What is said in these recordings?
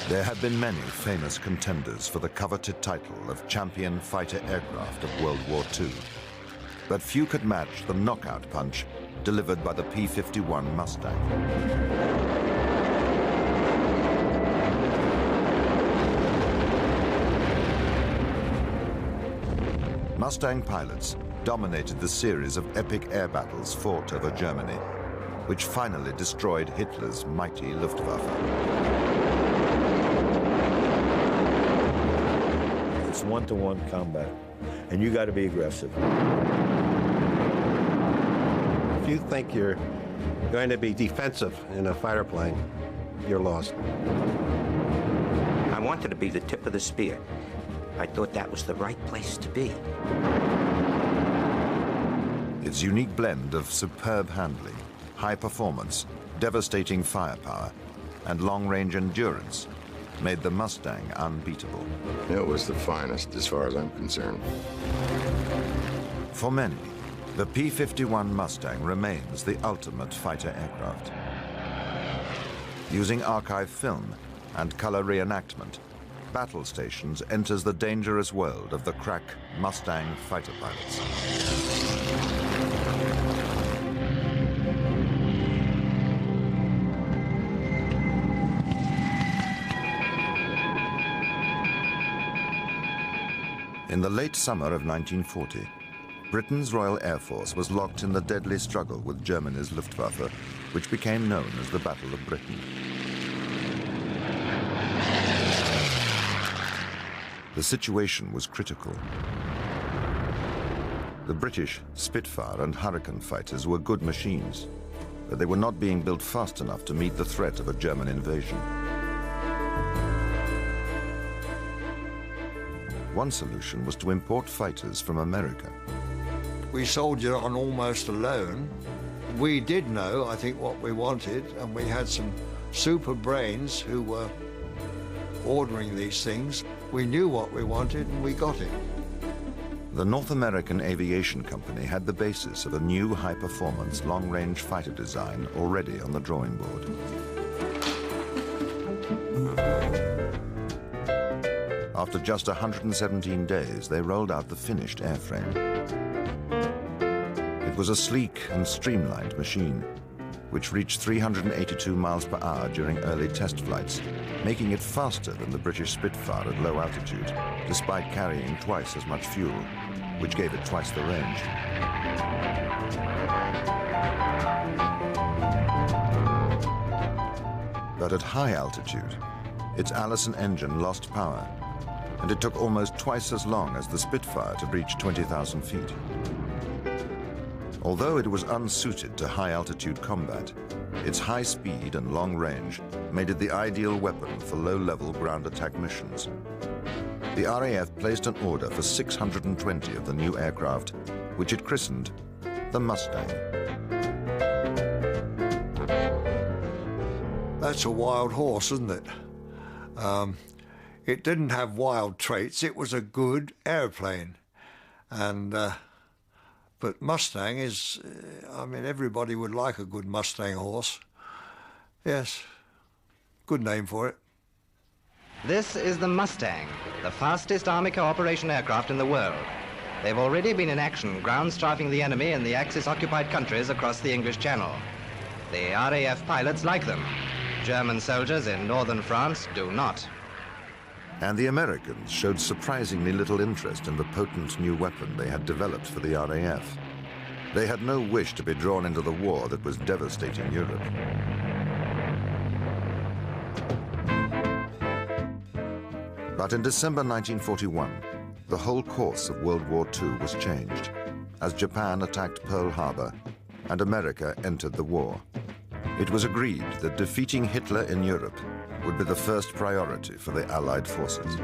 There had been many famous contenders for the coveted title of champion fighter aircraft of World War II, but few could match the knockout punch delivered by the P-51 Mustang. Mustang pilots dominated the series of epic air battles fought over Germany, which finally destroyed Hitler's mighty Luftwaffe. It's one-to-one combat, and you got to be aggressive. If you think you're going to be defensive in a fighter plane, you're lost. I wanted to be the tip of the spear. I thought that was the right place to be. Its unique blend of superb handling, high performance, devastating firepower, and long-range endurance made the Mustang unbeatable. It was the finest, as far as I'm concerned. For many, the P-51 Mustang remains the ultimate fighter aircraft. Using archive film and color reenactment, Battle Stations enters the dangerous world of the crack Mustang fighter pilots. In the late summer of 1940, Britain's Royal Air Force was locked in the deadly struggle with Germany's Luftwaffe, which became known as the Battle of Britain. The situation was critical. The British Spitfire and Hurricane fighters were good machines, but they were not being built fast enough to meet the threat of a German invasion. One solution was to import fighters from America. We soldiered on almost alone. We did know, I think, what we wanted, and we had some super brains who were ordering these things. We knew what we wanted, and we got it. The North American Aviation Company had the basis of a new high-performance, long-range fighter design already on the drawing board. After just 117 days, they rolled out the finished airframe. It was a sleek and streamlined machine, which reached 382 miles per hour during early test flights, making it faster than the British Spitfire at low altitude, despite carrying twice as much fuel, which gave it twice the range. But at high altitude, its Allison engine lost power, and it took almost twice as long as the Spitfire to reach 20,000 feet. Although it was unsuited to high-altitude combat, its high speed and long range made it the ideal weapon for low-level ground attack missions. The RAF placed an order for 620 of the new aircraft, which it christened the Mustang. That's a wild horse, isn't it? It didn't have wild traits. It was a good airplane. And but Mustang is, I mean, everybody would like a good Mustang horse. Yes, good name for it. This is the Mustang, the fastest Army cooperation aircraft in the world. They've already been in action, ground-strafing the enemy in the Axis-occupied countries across the English Channel. The RAF pilots like them. German soldiers in northern France do not. And the Americans showed surprisingly little interest in the potent new weapon they had developed for the RAF. They had no wish to be drawn into the war that was devastating Europe. But in December 1941, the whole course of World War II was changed as Japan attacked Pearl Harbor and America entered the war. It was agreed that defeating Hitler in Europe would be the first priority for the Allied forces.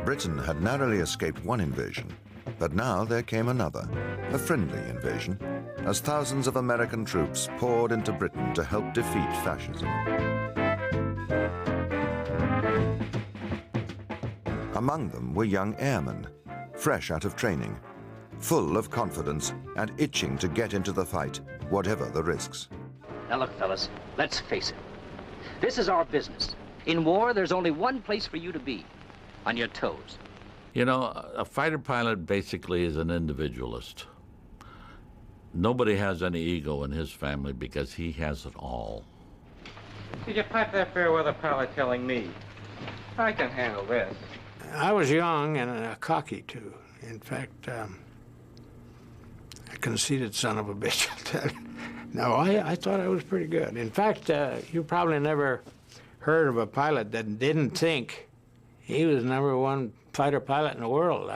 Britain had narrowly escaped one invasion, but now there came another, a friendly invasion, as thousands of American troops poured into Britain to help defeat fascism. Among them were young airmen, fresh out of training, full of confidence and itching to get into the fight, whatever the risks. Now look, fellas, let's face it. This is our business. In war, there's only one place for you to be, on your toes. You know, a fighter pilot basically is an individualist. Nobody has any ego in his family because he has it all. Did you pipe that fair weather pilot telling me? I can handle this. I was young and cocky, too. In fact, a conceited son of a bitch, I'll tell you. No, I thought I was pretty good. In fact, you probably never heard of a pilot that didn't think he was #1 fighter pilot in the world.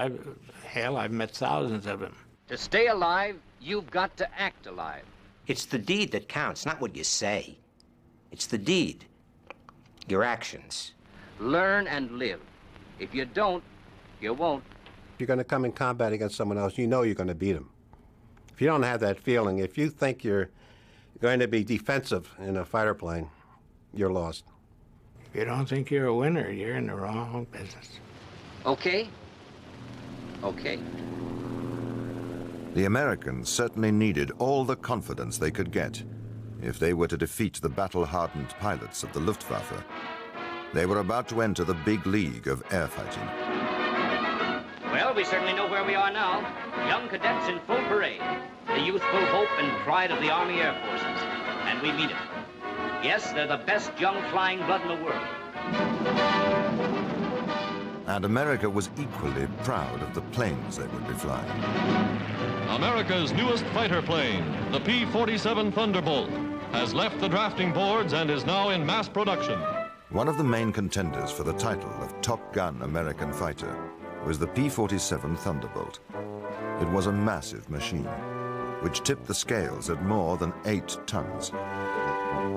Hell, I've met thousands of them. To stay alive, you've got to act alive. It's the deed that counts, not what you say. It's the deed. Your actions. Learn and live. If you don't, you won't. If you're going to come in combat against someone else, you know you're going to beat them. If you don't have that feeling, if you think you're going to be defensive in a fighter plane, you're lost. If you don't think you're a winner, you're in the wrong business. Okay? Okay. The Americans certainly needed all the confidence they could get if they were to defeat the battle-hardened pilots of the Luftwaffe. They were about to enter the big league of air fighting. Well, we certainly know where we are now. Young cadets in full parade. The youthful hope and pride of the Army Air Forces. And we mean it. Yes, they're the best young flying blood in the world. And America was equally proud of the planes they would be flying. America's newest fighter plane, the P-47 Thunderbolt, has left the drafting boards and is now in mass production. One of the main contenders for the title of Top Gun American fighter was the P-47 Thunderbolt. It was a massive machine, which tipped the scales at more than 8 tons.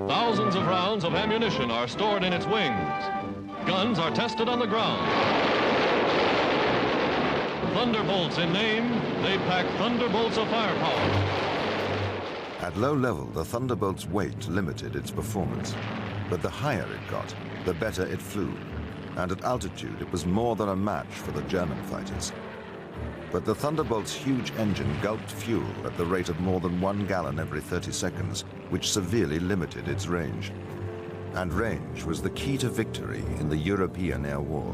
Thousands of rounds of ammunition are stored in its wings. Guns are tested on the ground. Thunderbolts in name, they pack thunderbolts of firepower. At low level, the Thunderbolt's weight limited its performance, but the higher it got, the better it flew, and at altitude it was more than a match for the German fighters. But the Thunderbolt's huge engine gulped fuel at the rate of more than 1 gallon every 30 seconds, which severely limited its range. And range was the key to victory in the European air war.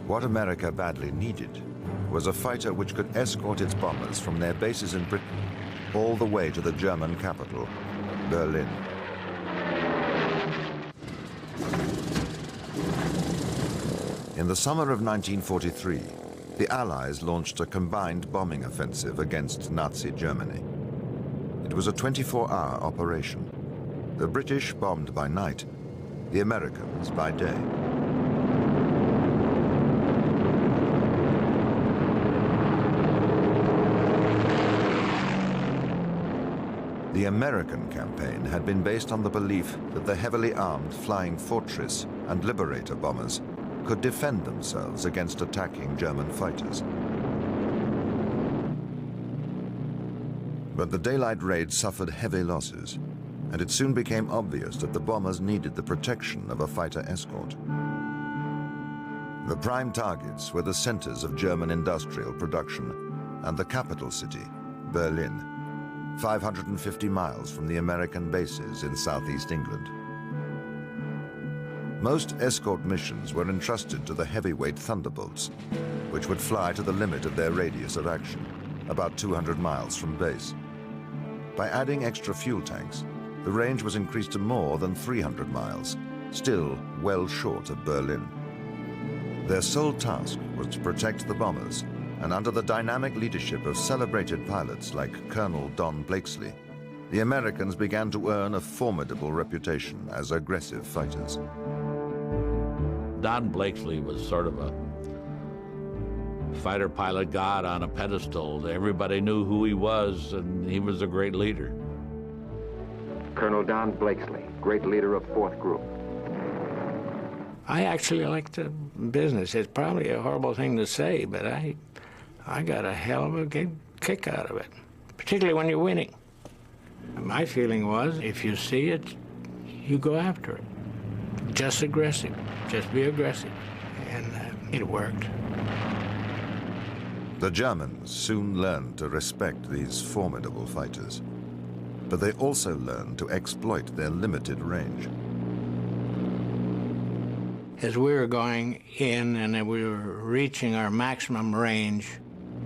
What America badly needed was a fighter which could escort its bombers from their bases in Britain all the way to the German capital, Berlin. In the summer of 1943, the Allies launched a combined bombing offensive against Nazi Germany. It was a 24-hour operation. The British bombed by night, the Americans by day. The American campaign had been based on the belief that the heavily armed Flying Fortress and Liberator bombers could defend themselves against attacking German fighters. But the daylight raid suffered heavy losses, and it soon became obvious that the bombers needed the protection of a fighter escort. The prime targets were the centers of German industrial production and the capital city, Berlin, 550 miles from the American bases in southeast England. Most escort missions were entrusted to the heavyweight Thunderbolts, which would fly to the limit of their radius of action, about 200 miles from base. By adding extra fuel tanks, the range was increased to more than 300 miles, still well short of Berlin. Their sole task was to protect the bombers, and under the dynamic leadership of celebrated pilots like Colonel Don Blakesley, the Americans began to earn a formidable reputation as aggressive fighters. Don Blakesley was sort of a fighter pilot god on a pedestal. Everybody knew who he was, and he was a great leader. Colonel Don Blakesley, great leader of 4th Group. I actually like the business. It's probably a horrible thing to say, but I got a hell of a kick out of it, particularly when you're winning. My feeling was, if you see it, you go after it. Just aggressive. Just be aggressive. And it worked. The Germans soon learned to respect these formidable fighters. but they also learned to exploit their limited range. As we were going in and we were reaching our maximum range,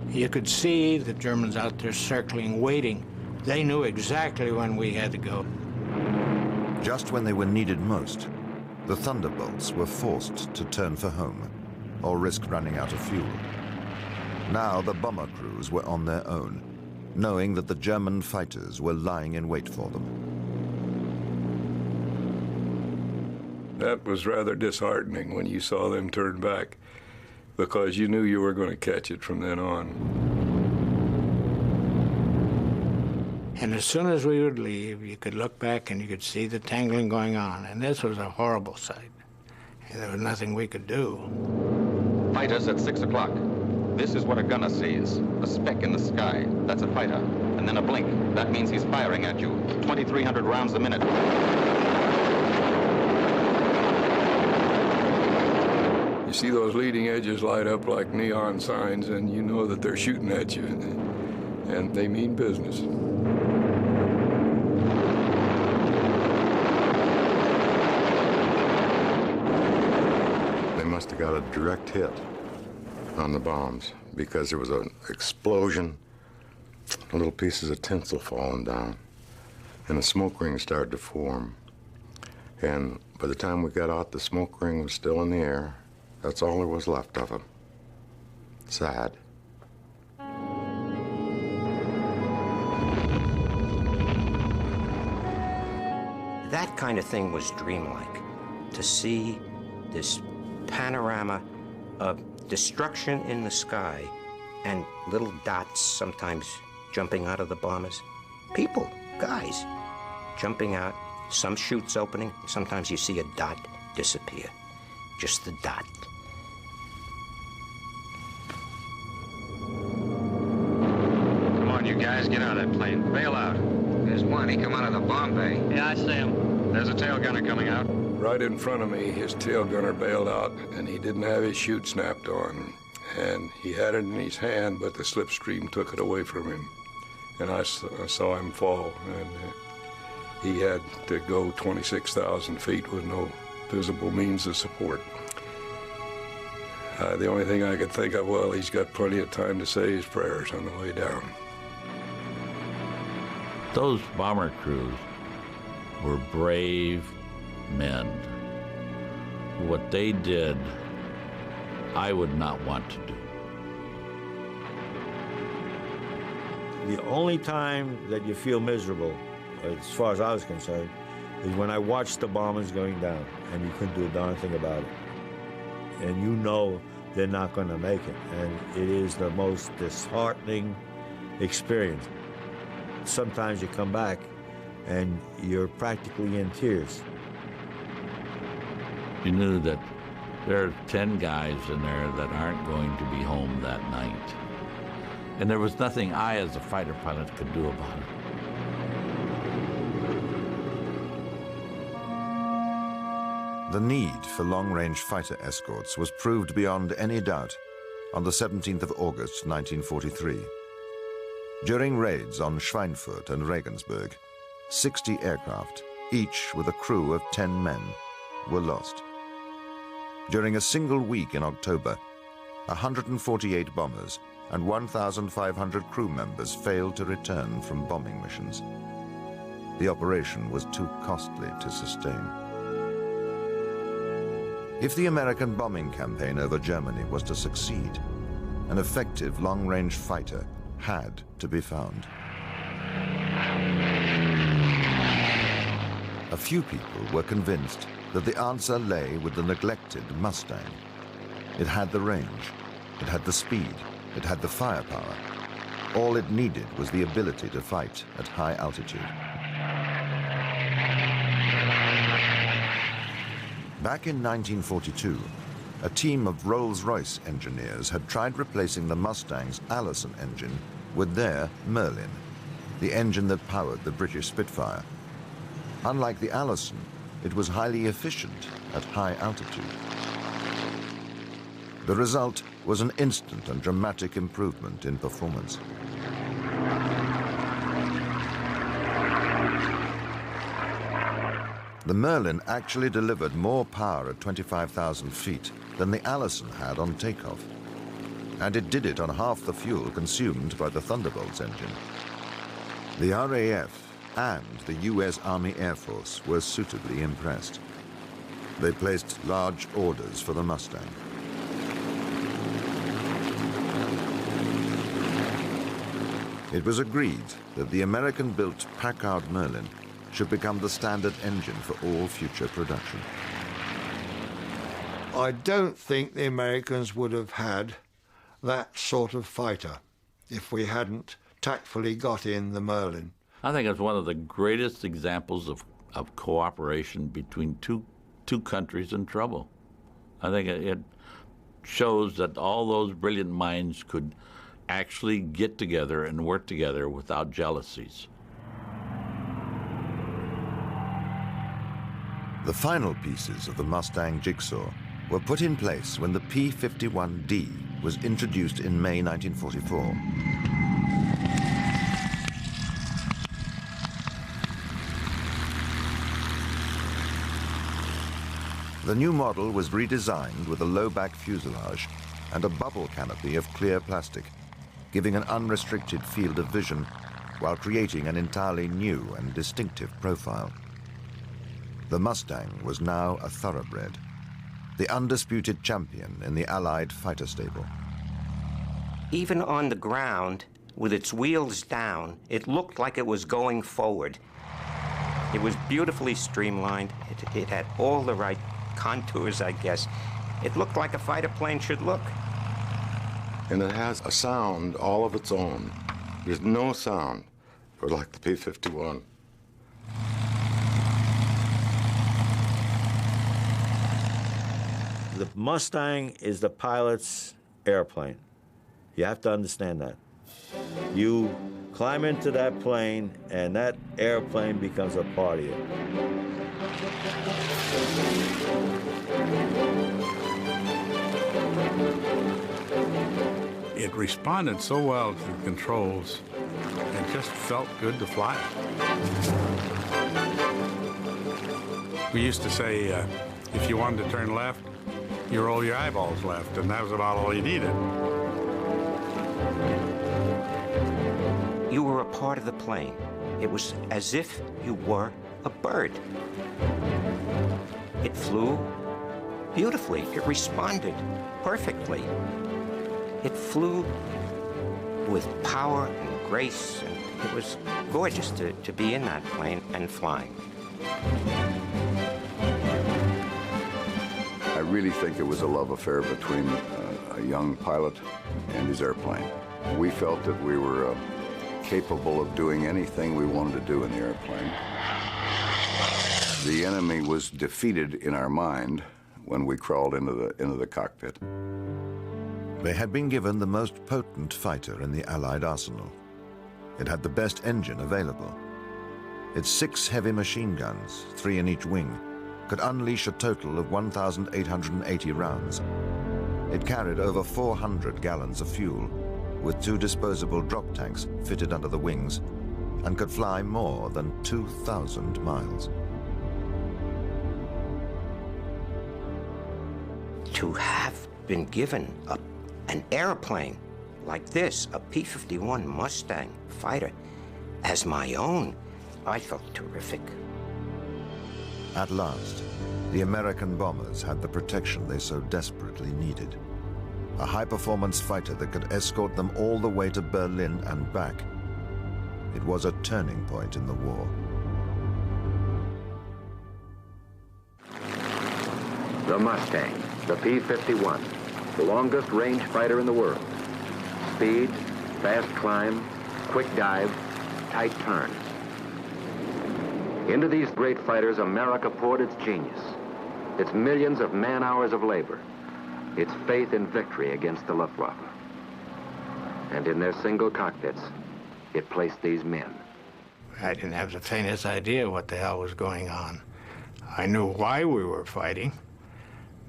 you could see the Germans out there circling, waiting. They knew exactly when we had to go. Just when they were needed most, the Thunderbolts were forced to turn for home or risk running out of fuel. Now the bomber crews were on their own, knowing that the German fighters were lying in wait for them. That was rather disheartening when you saw them turn back, because you knew you were going to catch it from then on. And as soon as we would leave, you could look back and you could see the tangling going on, and this was a horrible sight. There was nothing we could do. Fighters at 6 o'clock. This is what a gunner sees. A speck in the sky. That's a fighter. And then a blink. That means he's firing at you. 2,300 rounds a minute. You see those leading edges light up like neon signs, and you know that they're shooting at you, and they mean business. They must have got a direct hit on the bombs, because there was an explosion, little pieces of tinsel falling down, and a smoke ring started to form. And by the time we got out, the smoke ring was still in the air. That's all there was left of them. Sad. That kind of thing was dreamlike, to see this panorama of destruction in the sky and little dots sometimes jumping out of the bombers. People, guys, jumping out, some chutes opening, sometimes you see a dot disappear, just the dot. Come on, you guys, get out of that plane. Bail out. There's one. He come out of the bomb bay. Yeah, I see him. There's a tail gunner coming out. Right in front of me, his tail gunner bailed out, and he didn't have his chute snapped on. And he had it in his hand, but the slipstream took it away from him. And I saw him fall, and he had to go 26,000 feet with no visible means of support. The only thing I could think of, well, he's got plenty of time to say his prayers on the way down. Those bomber crews were brave men. What they did, I would not want to do. The only time that you feel miserable, as far as I was concerned, is when I watched the bombers going down and you couldn't do a darn thing about it. And you know they're not going to make it. And it is the most disheartening experience. Sometimes you come back and you're practically in tears. You knew that there are 10 guys in there that aren't going to be home that night. And there was nothing I, as a fighter pilot, could do about it. The need for long-range fighter escorts was proved beyond any doubt on the 17th of August, 1943. During raids on Schweinfurt and Regensburg, 60 aircraft, each with a crew of 10 men, were lost. During a single week in October, 148 bombers and 1,500 crew members failed to return from bombing missions. The operation was too costly to sustain. If the American bombing campaign over Germany was to succeed, an effective long-range fighter had to be found. A few people were convinced that the answer lay with the neglected Mustang. It had the range, it had the speed, it had the firepower. All it needed was the ability to fight at high altitude. Back in 1942, a team of Rolls-Royce engineers had tried replacing the Mustang's Allison engine with their Merlin, the engine that powered the British Spitfire. Unlike the Allison, it was highly efficient at high altitude. The result was an instant and dramatic improvement in performance. The Merlin actually delivered more power at 25,000 feet than the Allison had on takeoff. And it did it on half the fuel consumed by the Thunderbolt's engine. The RAF and the U.S. Army Air Force were suitably impressed. They placed large orders for the Mustang. It was agreed that the American-built Packard Merlin should become the standard engine for all future production. I don't think the Americans would have had that sort of fighter if we hadn't tactfully got in the Merlin. I think it's one of the greatest examples of cooperation between two countries in trouble. I think it shows that all those brilliant minds could actually get together and work together without jealousies. The final pieces of the Mustang jigsaw were put in place when the P-51D was introduced in May 1944. The new model was redesigned with a low-back fuselage and a bubble canopy of clear plastic, giving an unrestricted field of vision while creating an entirely new and distinctive profile. The Mustang was now a thoroughbred, the undisputed champion in the Allied fighter stable. Even on the ground, with its wheels down, it looked like it was going forward. It was beautifully streamlined. It had all the right contours, I guess. It looked like a fighter plane should look. And it has a sound all of its own. There's no sound for like the P-51. The Mustang is the pilot's airplane. You have to understand that. You climb into that plane, and that airplane becomes a part of you. It responded so well to the controls, it just felt good to fly it. We used to say, if you wanted to turn left, you roll your eyeballs left, and that was about all you needed. You were a part of the plane. It was as if you were a bird. It flew beautifully. It responded perfectly. It flew with power and grace, and it was gorgeous to be in that plane and flying. I really think it was a love affair between a young pilot and his airplane. We felt that we were capable of doing anything we wanted to do in the airplane. The enemy was defeated in our mind when we crawled into the cockpit. They had been given the most potent fighter in the Allied arsenal. It had the best engine available. Its 6 heavy machine guns, 3 in each wing, could unleash a total of 1,880 rounds. It carried over 400 gallons of fuel, with 2 disposable drop tanks fitted under the wings, and could fly more than 2,000 miles. To have been given an airplane like this, a P-51 Mustang fighter, as my own, I felt terrific. At last, the American bombers had the protection they so desperately needed. A high-performance fighter that could escort them all the way to Berlin and back. It was a turning point in the war. The Mustang, the P-51, the longest range fighter in the world. Speed, fast climb, quick dive, tight turn. Into these great fighters, America poured its genius, its millions of man-hours of labor, its faith in victory against the Luftwaffe. And in their single cockpits, it placed these men. I didn't have the faintest idea what the hell was going on. I knew why we were fighting,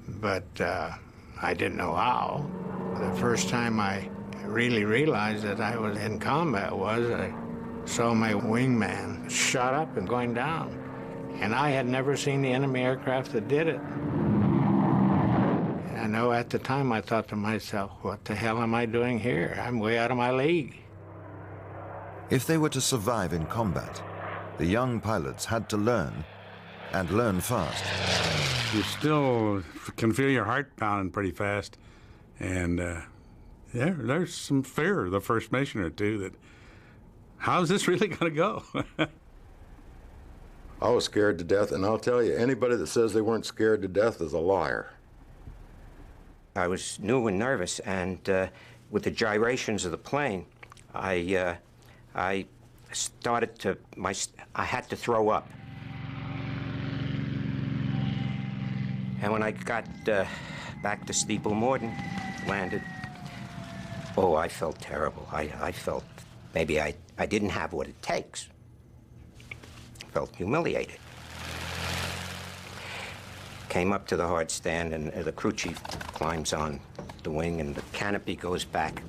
but I didn't know how. The first time I really realized that I was in combat was I saw my wingman shot up and going down. And I had never seen the enemy aircraft that did it. I know at the time I thought to myself, what the hell am I doing here? I'm way out of my league. If they were to survive in combat, the young pilots had to learn, and learn fast. You still can feel your heart pounding pretty fast. And yeah, there's some fear the first mission or two that, how's this really going to go? I was scared to death, and I'll tell you, anybody that says they weren't scared to death is a liar. I was new and nervous, and with the gyrations of the plane, I started to, I had to throw up. And when I got back to Steeple Morden, landed, oh, I felt terrible. I felt maybe I didn't have what it takes. I felt humiliated. Came up to the hard stand, and the crew chief climbs on the wing, and the canopy goes back.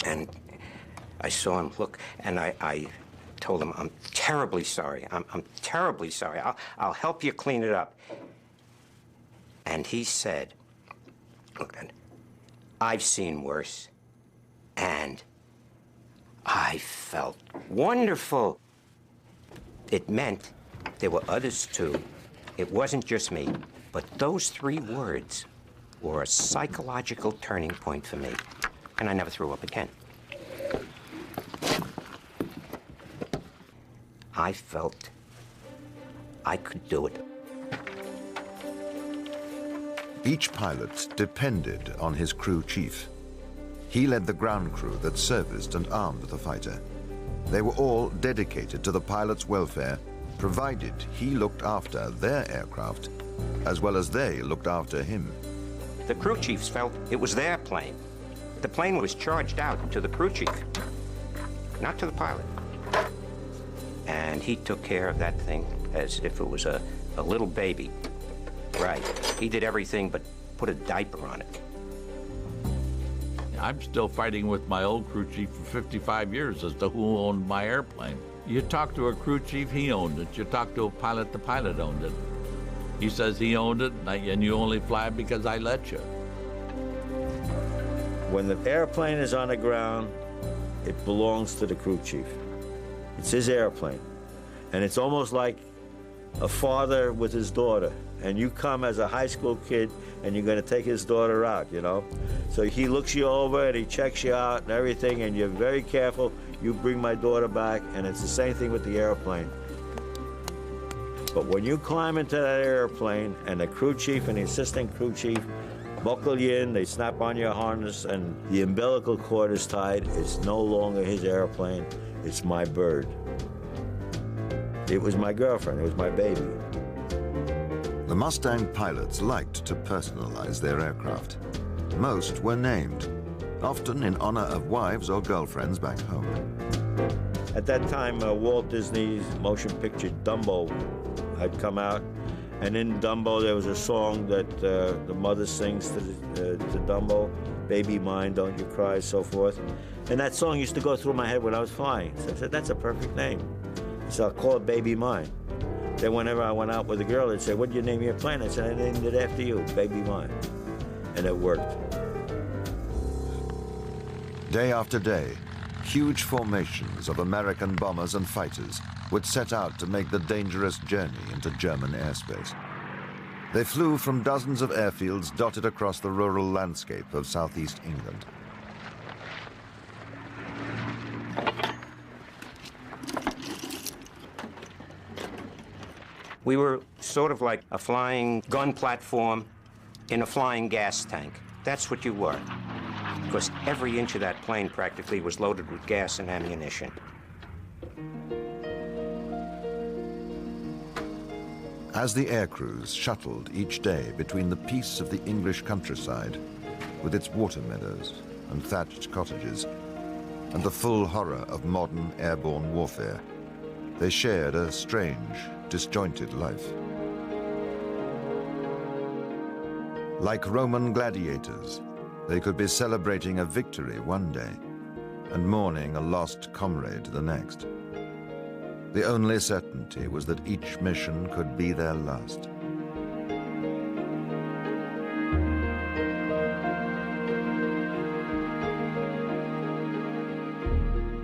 And I saw him look, and I told him, I'm terribly sorry. I'm terribly sorry. I'll help you clean it up. And he said, look, I've seen worse, and I felt wonderful. It meant there were others too. It wasn't just me. But those 3 words were a psychological turning point for me. And I never threw up again. I felt I could do it. Each pilot depended on his crew chief. He led the ground crew that serviced and armed the fighter. They were all dedicated to the pilot's welfare, provided he looked after their aircraft, as well as they looked after him. The crew chiefs felt it was their plane. The plane was charged out to the crew chief, not to the pilot. And he took care of that thing as if it was a little baby. Right. He did everything but put a diaper on it. I'm still fighting with my old crew chief for 55 years as to who owned my airplane. You talk to a crew chief, he owned it. You talk to a pilot, the pilot owned it. He says he owned it, and you only fly because I let you. When the airplane is on the ground, it belongs to the crew chief. It's his airplane. And it's almost like a father with his daughter. And you come as a high school kid, and you're going to take his daughter out, you know? So he looks you over, and he checks you out and everything, and you're very careful. You bring my daughter back, and it's the same thing with the airplane. But when you climb into that airplane, and the crew chief and the assistant crew chief buckle you in, they snap on your harness, and the umbilical cord is tied, it's no longer his airplane, it's my bird. It was my girlfriend, it was my baby. The Mustang pilots liked to personalize their aircraft. Most were named, often in honor of wives or girlfriends back home. At that time, Walt Disney's motion picture Dumbo had come out, and in Dumbo there was a song that the mother sings to Dumbo, "Baby mine, don't you cry," so forth. And that song used to go through my head when I was flying. So I said, that's a perfect name. So I'll call it Baby Mine. Then whenever I went out with a girl, they'd say, what'd you name your plane? I said, I named it after you, Baby Mine. And it worked. Day after day, huge formations of American bombers and fighters would set out to make the dangerous journey into German airspace. They flew from dozens of airfields dotted across the rural landscape of southeast England. We were sort of like a flying gun platform in a flying gas tank. That's what you were. Because every inch of that plane practically was loaded with gas and ammunition. As the air crews shuttled each day between the peace of the English countryside, with its water meadows and thatched cottages, and the full horror of modern airborne warfare, they shared a strange, disjointed life. Like Roman gladiators, they could be celebrating a victory one day and mourning a lost comrade the next. The only certainty was that each mission could be their last.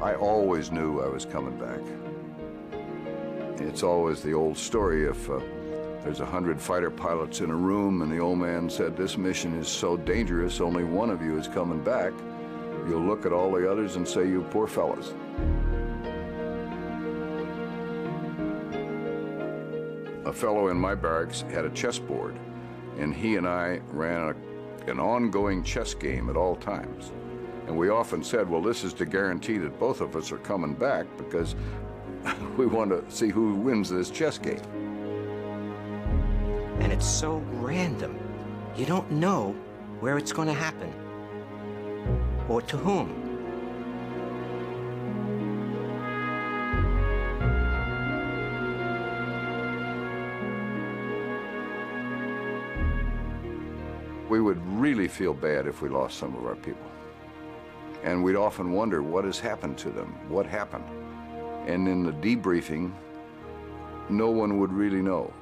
I always knew I was coming back. It's always the old story, if there's 100 fighter pilots in a room and the old man said, this mission is so dangerous, only one of you is coming back, you'll look at all the others and say, you poor fellas. A fellow in my barracks had a chessboard, and he and I ran an ongoing chess game at all times. And we often said, well, this is to guarantee that both of us are coming back because we want to see who wins this chess game. And it's so random. You don't know where it's going to happen or to whom. We would really feel bad if we lost some of our people. And we'd often wonder what has happened to them, what happened. And in the debriefing, no one would really know.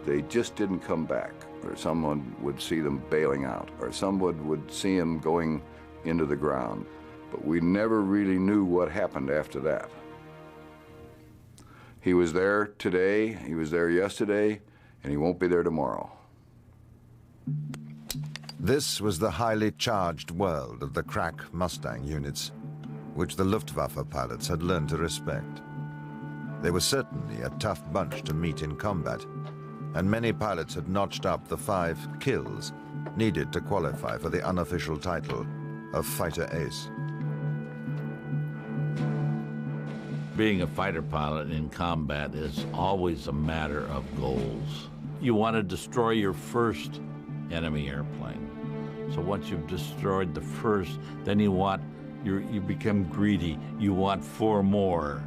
They just didn't come back, or someone would see them bailing out, or someone would see them going into the ground. But we never really knew what happened after that. He was there today, he was there yesterday, and he won't be there tomorrow. This was the highly charged world of the crack Mustang units, which the Luftwaffe pilots had learned to respect. They were certainly a tough bunch to meet in combat, and many pilots had notched up the 5 kills needed to qualify for the unofficial title of Fighter Ace. Being a fighter pilot in combat is always a matter of goals. You want to destroy your first enemy airplane. So once you've destroyed the first, then you become greedy. You want 4 more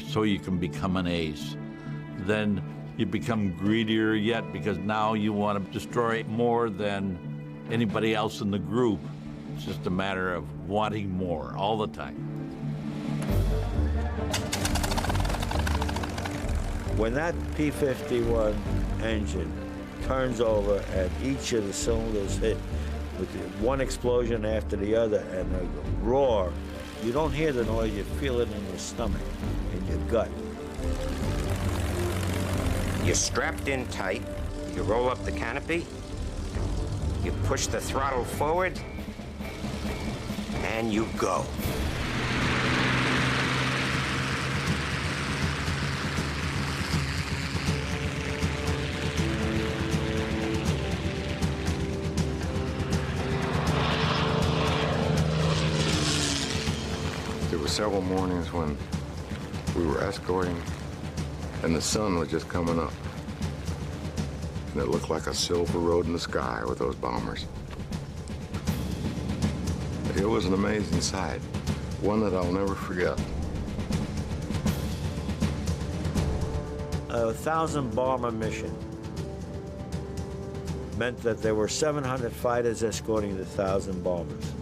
so you can become an ace. Then you become greedier yet because now you want to destroy more than anybody else in the group. It's just a matter of wanting more all the time. When that P-51 engine turns over and each of the cylinders hit with one explosion after the other and a roar, you don't hear the noise, you feel it in your stomach, in your gut. You're strapped in tight, you roll up the canopy, you push the throttle forward, and you go. There were several mornings when we were escorting and the sun was just coming up. And it looked like a silver road in the sky with those bombers. It was an amazing sight, one that I'll never forget. A 1,000 bomber mission meant that there were 700 fighters escorting the 1,000 bombers.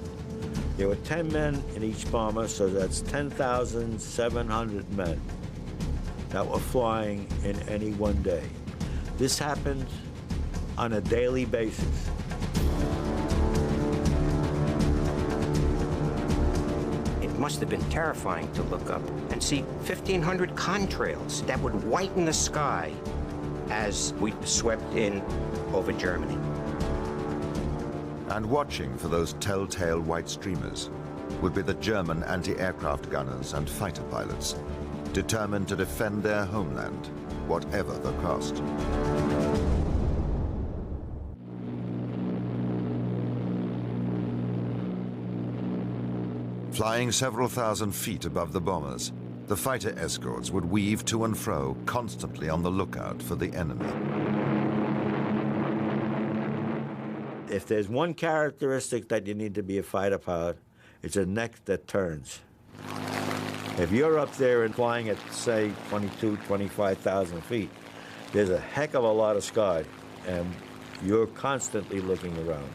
There were 10 men in each bomber, so that's 10,700 men that were flying in any one day. This happened on a daily basis. It must have been terrifying to look up and see 1,500 contrails that would whiten the sky as we swept in over Germany. And watching for those telltale white streamers would be the German anti-aircraft gunners and fighter pilots, determined to defend their homeland, whatever the cost. Flying several thousand feet above the bombers, the fighter escorts would weave to and fro, constantly on the lookout for the enemy. If there's one characteristic that you need to be a fighter pilot, it's a neck that turns. If you're up there and flying at, say, 22, 25,000 feet, there's a heck of a lot of sky, and you're constantly looking around,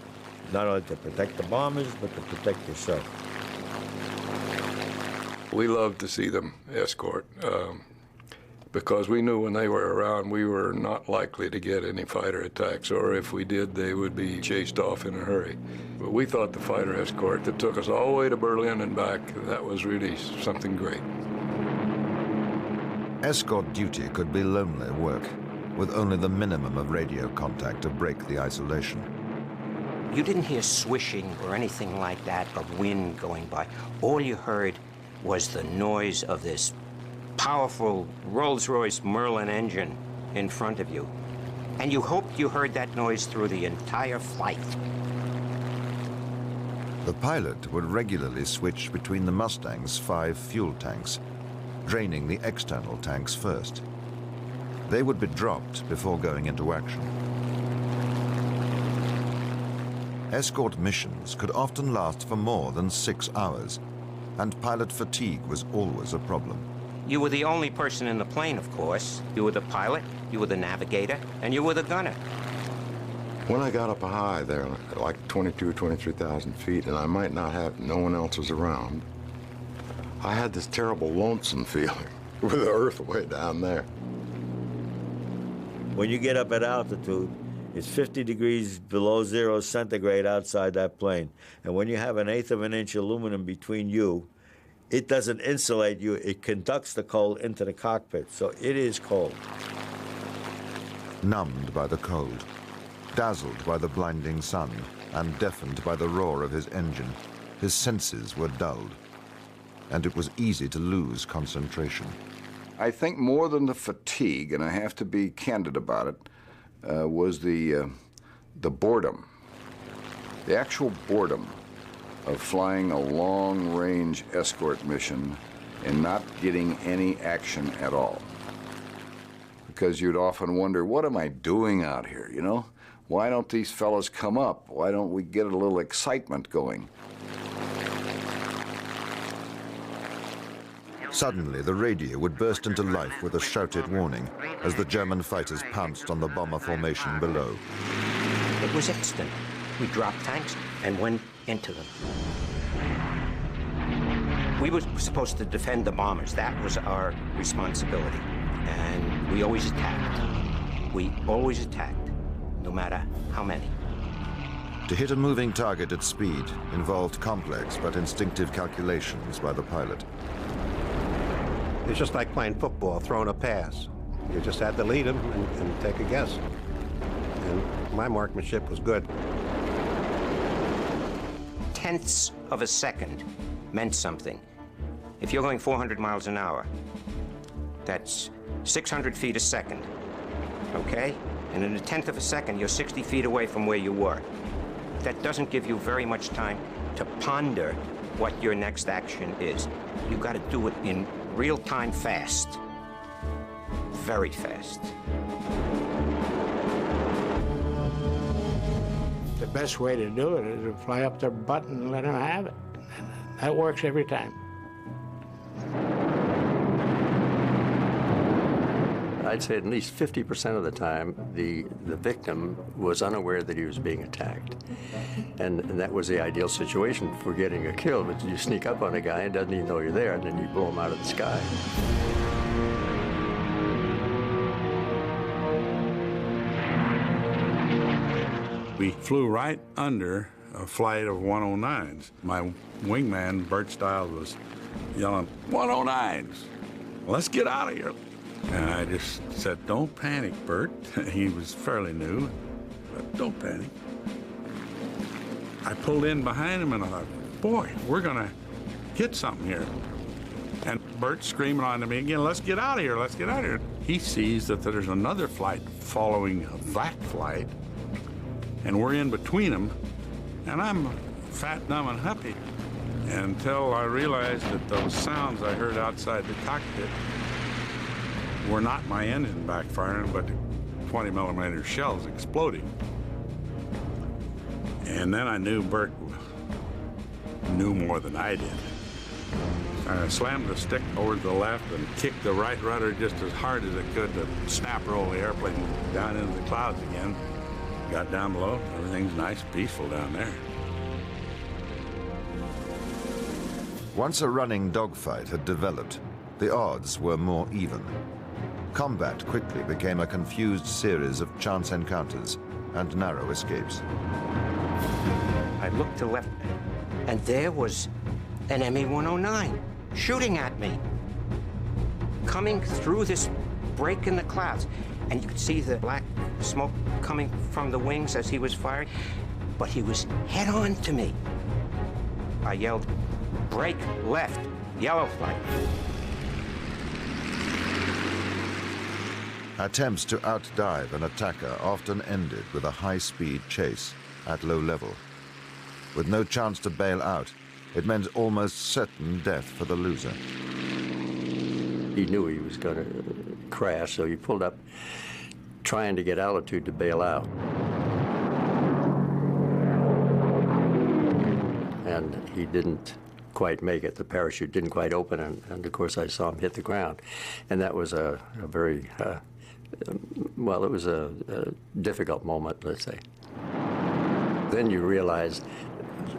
not only to protect the bombers, but to protect yourself. We loved to see them escort because we knew when they were around we were not likely to get any fighter attacks, or if we did, they would be chased off in a hurry. But we thought the fighter escort that took us all the way to Berlin and back, that was really something great. Escort duty could be lonely work, with only the minimum of radio contact to break the isolation. You didn't hear swishing or anything like that of wind going by. All you heard was the noise of this powerful Rolls-Royce Merlin engine in front of you. And you hoped you heard that noise through the entire flight. The pilot would regularly switch between the Mustang's 5 fuel tanks, draining the external tanks first. They would be dropped before going into action. Escort missions could often last for more than 6 hours, and pilot fatigue was always a problem. You were the only person in the plane, of course. You were the pilot, you were the navigator, and you were the gunner. When I got up high there, like 22 or 23,000 feet, and I might not have, no one else was around, I had this terrible lonesome feeling with the earth way down there. When you get up at altitude, it's 50 degrees below 0 centigrade outside that plane. And when you have 1/8 of an inch aluminum between you, it doesn't insulate you, it conducts the cold into the cockpit, so it is cold. Numbed by the cold, dazzled by the blinding sun, and deafened by the roar of his engine, his senses were dulled, and it was easy to lose concentration. I think more than the fatigue, and I have to be candid about it, was the boredom. The actual boredom of flying a long-range escort mission and not getting any action at all. Because you'd often wonder, what am I doing out here, you know? Why don't these fellas come up? Why don't we get a little excitement going? Suddenly, the radio would burst into life with a shouted warning as the German fighters pounced on the bomber formation below. It was instant. We dropped tanks and went into them. We were supposed to defend the bombers. That was our responsibility. And we always attacked. We always attacked, no matter how many. To hit a moving target at speed involved complex but instinctive calculations by the pilot. It's just like playing football, throwing a pass. You just had to lead them and take a guess. And my marksmanship was good. Tenths of a second meant something. If you're going 400 miles an hour, that's 600 feet a second, okay? And in a tenth of a second, you're 60 feet away from where you were. That doesn't give you very much time to ponder what your next action is. You got to do it in real time fast. Very fast. The best way to do it is to fly up their butt and let them have it. That works every time. I'd say at least 50% of the time, the victim was unaware that he was being attacked. And that was the ideal situation for getting a kill. But you sneak up on a guy and doesn't even know you're there, and then you blow him out of the sky. We flew right under a flight of 109s. My wingman, Bert Stiles, was yelling, 109s, let's get out of here. And I just said, don't panic, Bert. He was fairly new, but don't panic. I pulled in behind him and I thought, boy, we're gonna get something here. And Bert's screaming on to me again, let's get out of here, let's get out of here. He sees that there's another flight following that flight, and we're in between them, and I'm fat, dumb, and happy until I realized that those sounds I heard outside the cockpit were not my engine backfiring, but 20mm shells exploding. And then I knew Bert knew more than I did. I slammed the stick over to the left and kicked the right rudder just as hard as it could to snap roll the airplane down into the clouds again. Got down below, everything's nice, peaceful down there. Once a running dogfight had developed, the odds were more even. Combat quickly became a confused series of chance encounters and narrow escapes. I looked to left, and there was an ME-109 shooting at me, coming through this break in the clouds. And you could see the black smoke coming from the wings as he was firing, but he was head-on to me. I yelled, "Break left, yellow flag." Attempts to outdive an attacker often ended with a high-speed chase at low level. With no chance to bail out, it meant almost certain death for the loser. He knew he was going to crash, so he pulled up, trying to get altitude to bail out. And he didn't quite make it. The parachute didn't quite open, and of course I saw him hit the ground. And that was a very, well, it was a difficult moment, let's say. Then you realize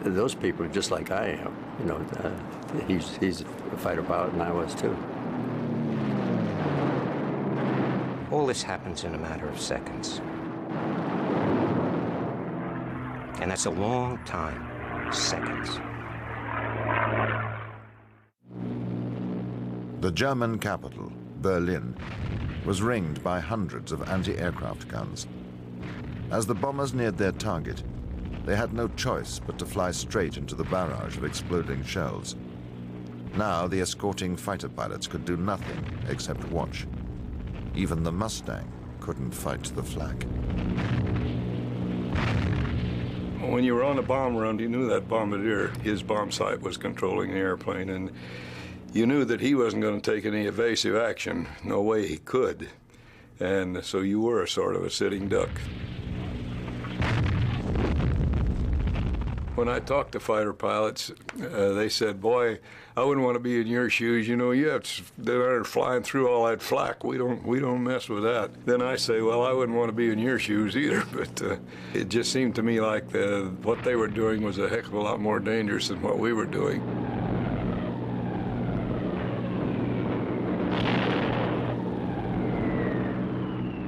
those people are just like I am. You know, he's a fighter pilot, and I was too. All this happens in a matter of seconds. And that's a long time, seconds. The German capital, Berlin, was ringed by hundreds of anti-aircraft guns. As the bombers neared their target, they had no choice but to fly straight into the barrage of exploding shells. Now the escorting fighter pilots could do nothing except watch. Even the Mustang couldn't fight the flak. When you were on a bomb run, you knew that bombardier, his bomb sight, was controlling the airplane, and you knew that he wasn't going to take any evasive action. No way he could. And so you were sort of a sitting duck. When I talked to fighter pilots, they said, "Boy, I wouldn't want to be in your shoes. You know, they're flying through all that flak. We don't mess with that." Then I say, "Well, I wouldn't want to be in your shoes either." But it just seemed to me like what they were doing was a heck of a lot more dangerous than what we were doing.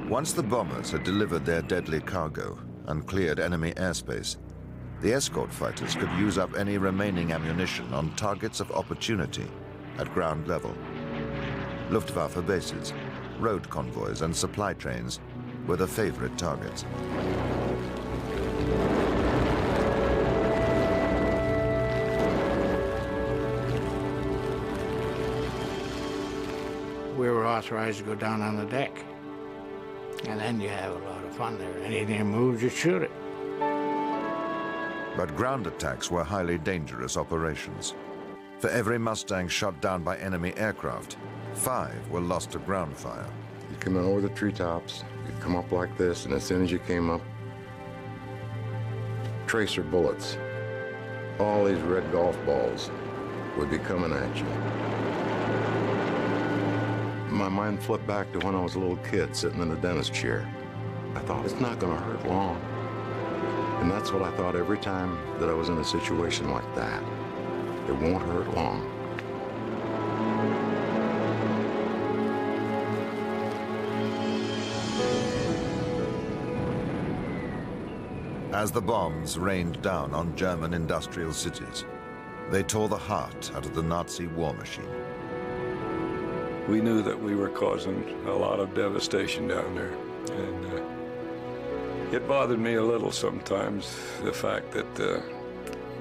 Once the bombers had delivered their deadly cargo and cleared enemy airspace, the escort fighters could use up any remaining ammunition on targets of opportunity at ground level. Luftwaffe bases, road convoys, and supply trains were the favorite targets. We were authorized to go down on the deck. And then you have a lot of fun there. Anything that moves, you shoot it. But ground attacks were highly dangerous operations. For every Mustang shot down by enemy aircraft, 5 were lost to ground fire. You'd come in over the treetops, you'd come up like this, and as soon as you came up, tracer bullets, all these red golf balls would be coming at you. My mind flipped back to when I was a little kid sitting in the dentist chair. I thought, it's not going to hurt long. And that's what I thought every time that I was in a situation like that. It won't hurt long. As the bombs rained down on German industrial cities, they tore the heart out of the Nazi war machine. We knew that we were causing a lot of devastation down there. And it bothered me a little sometimes, the fact that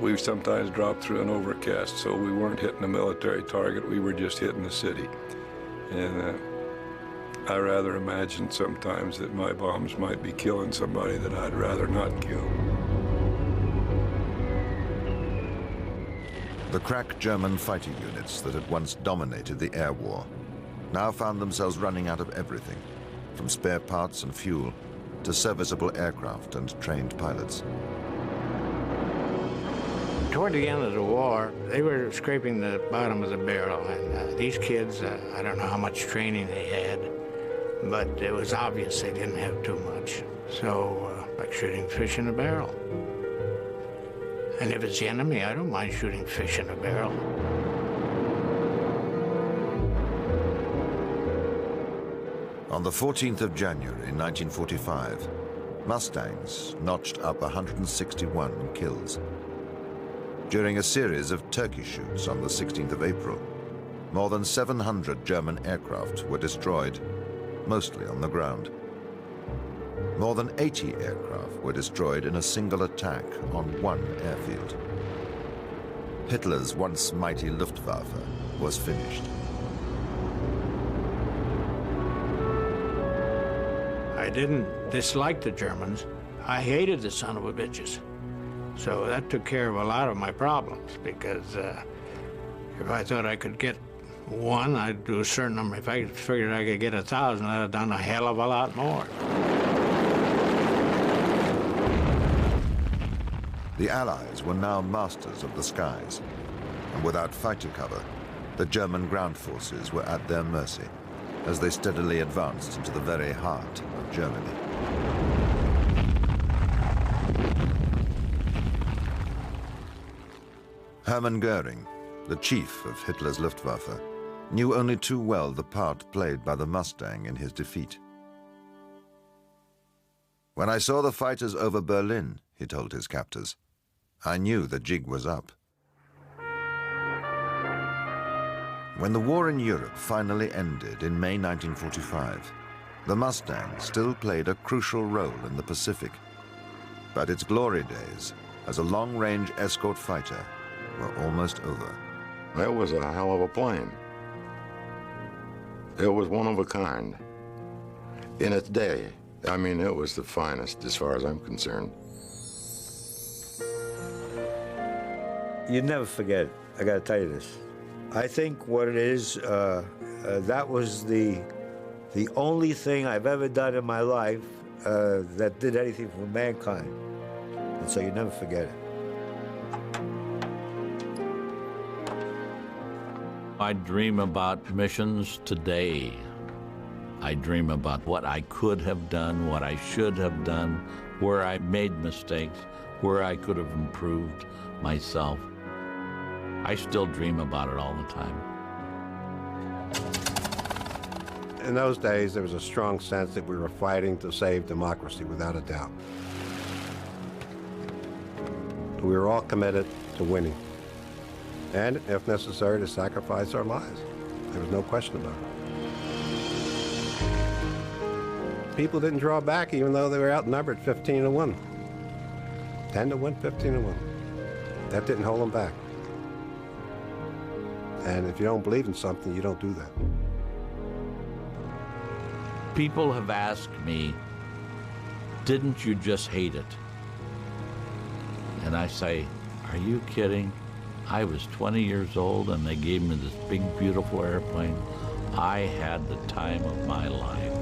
we sometimes dropped through an overcast, so we weren't hitting a military target, we were just hitting the city. And I rather imagined sometimes that my bombs might be killing somebody that I'd rather not kill. The crack German fighter units that had once dominated the air war now found themselves running out of everything, from spare parts and fuel to serviceable aircraft and trained pilots. Toward the end of the war, they were scraping the bottom of the barrel, and these kids, I don't know how much training they had, but it was obvious they didn't have too much. So, like shooting fish in a barrel. And if it's the enemy, I don't mind shooting fish in a barrel. On the 14th of January 1945, Mustangs notched up 161 kills. During a series of turkey shoots on the 16th of April, more than 700 German aircraft were destroyed, mostly on the ground. More than 80 aircraft were destroyed in a single attack on one airfield. Hitler's once mighty Luftwaffe was finished. I didn't dislike the Germans. I hated the son of a bitches. So that took care of a lot of my problems, because if I thought I could get one, I'd do a certain number. If I figured I could get 1,000, I'd have done a hell of a lot more. The Allies were now masters of the skies, and without fighter cover, the German ground forces were at their mercy as they steadily advanced into the very heart of Germany. Hermann Goering, the chief of Hitler's Luftwaffe, knew only too well the part played by the Mustang in his defeat. "When I saw the fighters over Berlin," he told his captors, "I knew the jig was up." When the war in Europe finally ended in May 1945, the Mustang still played a crucial role in the Pacific. But its glory days as a long-range escort fighter were almost over. That was a hell of a plane. It was one of a kind. In its day, I mean, it was the finest as far as I'm concerned. You never forget it. I got to tell you this. I think what it is, that was the only thing I've ever done in my life that did anything for mankind. And so you never forget it. I dream about missions today. I dream about what I could have done, what I should have done, where I made mistakes, where I could have improved myself. I still dream about it all the time. In those days, there was a strong sense that we were fighting to save democracy, without a doubt. We were all committed to winning, and, if necessary, to sacrifice our lives. There was no question about it. People didn't draw back, even though they were outnumbered 15-1. 10-1, 15-1. That didn't hold them back. And if you don't believe in something, you don't do that. People have asked me, didn't you just hate it? And I say, are you kidding? I was 20 years old and they gave me this big, beautiful airplane. I had the time of my life.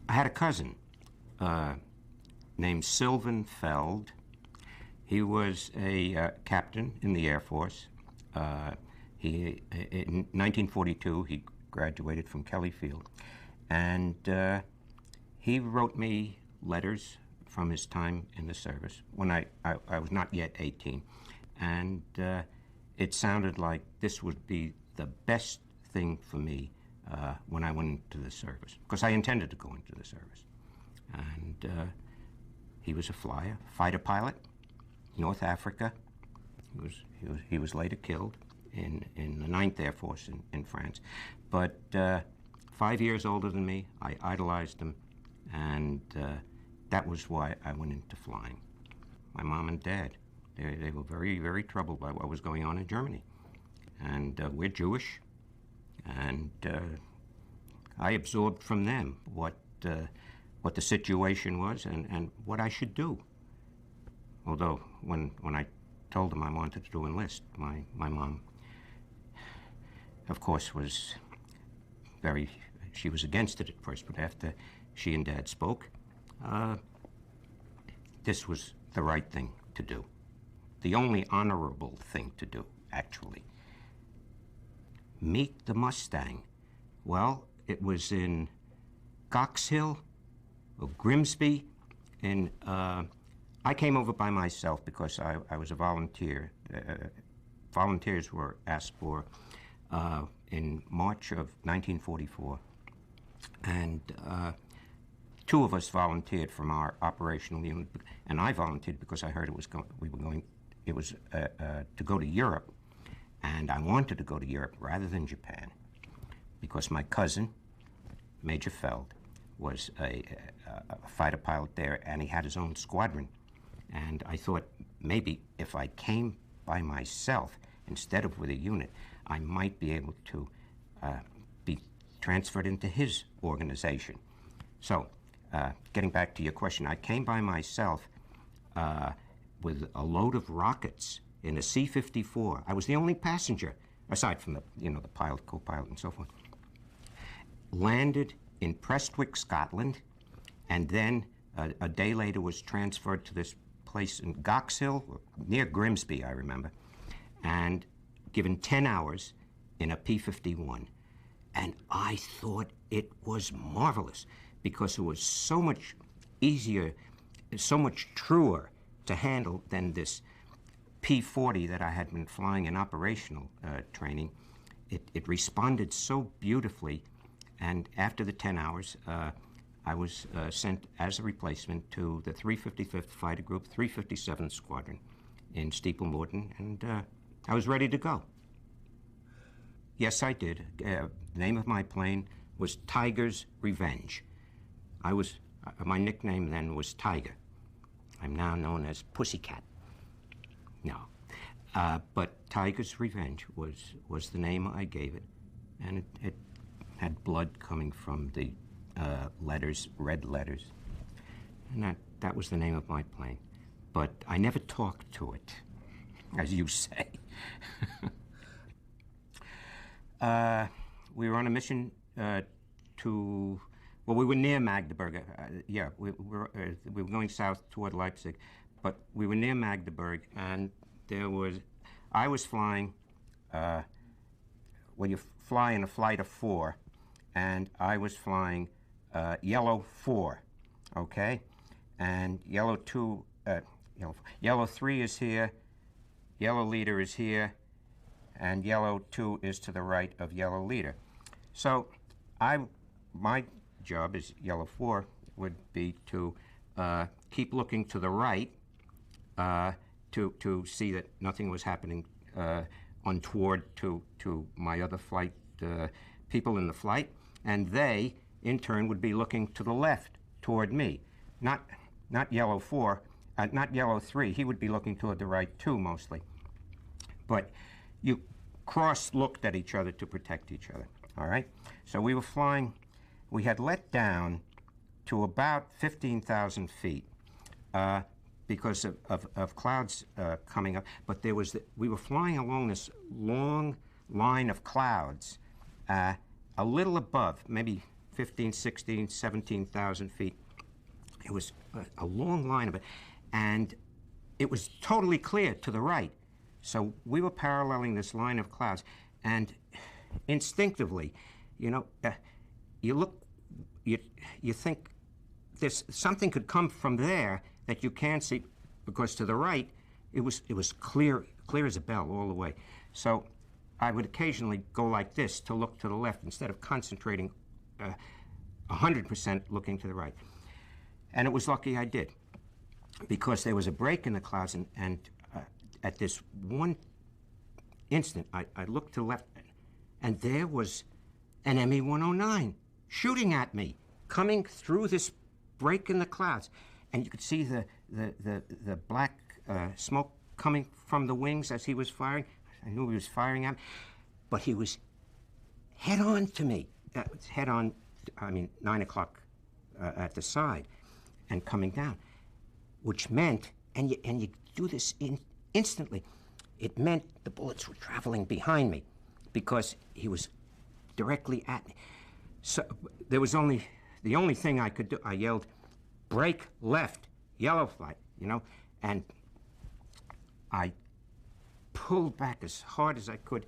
I had a cousin named Sylvan Feld. He was a captain in the Air Force. In 1942, he graduated from Kelly Field. And he wrote me letters from his time in the service when I was not yet 18. And it sounded like this would be the best thing for me when I went into the service, because I intended to go into the service. And he was a flyer, fighter pilot, North Africa. He was later killed in the 9th Air Force in France. But 5 years older than me, I idolized him, and that was why I went into flying. My mom and dad, they were very, very troubled by what was going on in Germany. And we're Jewish. And I absorbed from them what what the situation was and what I should do. Although when I told them I wanted to enlist, my mom, of course, was she was against it at first, but after she and Dad spoke, this was the right thing to do. The only honorable thing to do, actually. Meet the Mustang. Well, it was in Goxhill, or Grimsby, and I came over by myself because I was a volunteer. Volunteers were asked for in March of 1944, and two of us volunteered from our operational unit, and I volunteered because I heard it was to go to Europe, and I wanted to go to Europe rather than Japan, because my cousin, Major Feld, was a fighter pilot there, and he had his own squadron. And I thought maybe if I came by myself instead of with a unit, I might be able to be transferred into his organization. So, getting back to your question, I came by myself with a load of rockets in a C-54. I was the only passenger, aside from the pilot, co-pilot, and so forth. Landed in Prestwick, Scotland, and then a day later was transferred to this place in Goxhill, near Grimsby, I remember, and given 10 hours in a P-51. And I thought it was marvelous because it was so much easier, so much truer to handle than this P-40 that I had been flying in operational training. It responded so beautifully, and after the 10 hours, I was sent as a replacement to the 355th Fighter Group, 357th Squadron in Steeple Morton, and I was ready to go. Yes, I did. The name of my plane was Tiger's Revenge. My nickname then was Tiger. I'm now known as Pussycat. No. But Tiger's Revenge was the name I gave it, and it had blood coming from the letters, red letters, and that was the name of my plane. But I never talked to it, as you say. We were on a mission we were near Magdeburg. We were going south toward Leipzig, but we were near Magdeburg, and I was flying, you fly in a flight of 4, and I was flying yellow 4, okay? And yellow 3 is here, yellow leader is here, and yellow 2 is to the right of yellow leader. So my job as yellow 4 would be to keep looking to the right to see that nothing was happening untoward to my other flight people in the flight, and they in turn would be looking to the left toward me. Not yellow 4, not yellow 3. He would be looking toward the right too, mostly. But you cross-looked at each other to protect each other, all right? So we were flying. We had let down to about 15,000 feet because of clouds coming up. But we were flying along this long line of clouds, a little above, maybe 15, 16, 17,000 feet. It was a long line of it, and it was totally clear to the right. So we were paralleling this line of clouds, and instinctively, you look, you think something could come from there that you can't see, because to the right, it was clear as a bell all the way. So I would occasionally go like this to look to the left instead of concentrating 100% looking to the right. And it was lucky I did, because there was a break in the clouds, and at this one instant, I looked to the left, and there was an ME-109 shooting at me, coming through this break in the clouds. And you could see the black smoke coming from the wings as he was firing. I knew he was firing at me, but he was head on to me. Head on, 9 o'clock at the side and coming down, which meant, and you do this instantly, it meant the bullets were traveling behind me because he was directly at me. So there was the only thing I could do, I yelled, "Brake left, yellow flight," and I pulled back as hard as I could,